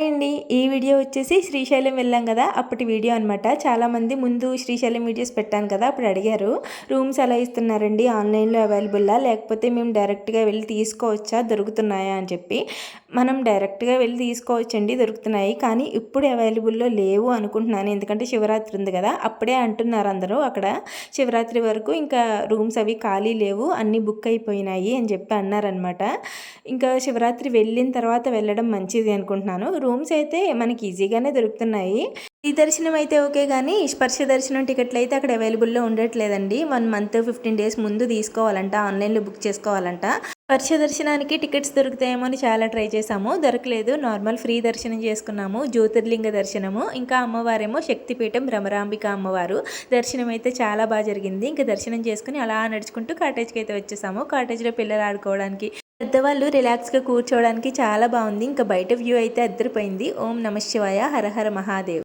అండి ఈ వీడియో వచ్చేసి శ్రీశైలం వెళ్ళాం కదా అప్పటి వీడియో అనమాట. చాలామంది ముందు శ్రీశైలం వీడియోస్ పెట్టాను కదా అప్పుడు అడిగారు, రూమ్స్ ఎలా ఇస్తున్నారండి, ఆన్లైన్లో అవైలబుల్లా లేకపోతే మేము డైరెక్ట్గా వెళ్ళి తీసుకోవచ్చా, దొరుకుతున్నాయా అని చెప్పి. మనం డైరెక్ట్గా వెళ్ళి తీసుకోవచ్చండి, దొరుకుతున్నాయి. కానీ ఇప్పుడు అవైలబుల్లో లేవు అనుకుంటున్నాను, ఎందుకంటే శివరాత్రి ఉంది కదా అప్పుడే అంటున్నారు అందరూ. అక్కడ శివరాత్రి వరకు ఇంకా రూమ్స్ అవి ఖాళీ లేవు, అన్నీ బుక్ అయిపోయినాయి అని చెప్పి అన్నారనమాట. ఇంకా శివరాత్రి వెళ్ళిన తర్వాత వెళ్ళడం మంచిది అనుకుంటున్నాను. రూమ్స్ అయితే మనకి ఈజీగానే దొరుకుతున్నాయి. ఈ దర్శనం అయితే ఓకే, కానీ స్పర్శ దర్శనం టికెట్లు అయితే అక్కడ అవైలబుల్లో ఉండట్లేదండి. 1 మంత్ 15 డేస్ ముందు తీసుకోవాలంట, ఆన్లైన్లో బుక్ చేసుకోవాలంట. స్పర్శ దర్శనానికి టికెట్స్ దొరుకుతాయేమో అని చాలా ట్రై చేసాము, దొరకలేదు. నార్మల్ ఫ్రీ దర్శనం చేసుకున్నాము, జ్యోతిర్లింగ దర్శనము. ఇంకా అమ్మవారేమో శక్తిపీఠం భ్రమరాంబిక అమ్మవారు. దర్శనం అయితే చాలా బాగా జరిగింది. ఇంకా దర్శనం చేసుకుని అలా నడుచుకుంటూ కాటేజ్కి అయితే వచ్చేసాము. కాటేజ్లో పిల్లలు ఆడుకోవడానికి, పెద్దవాళ్ళు రిలాక్స్గా కూర్చోవడానికి చాలా బాగుంది. ఇంకా బయట వ్యూ అయితే అద్దరిపోయింది. ఓం నమ శివాయ, హర హర మహాదేవ్.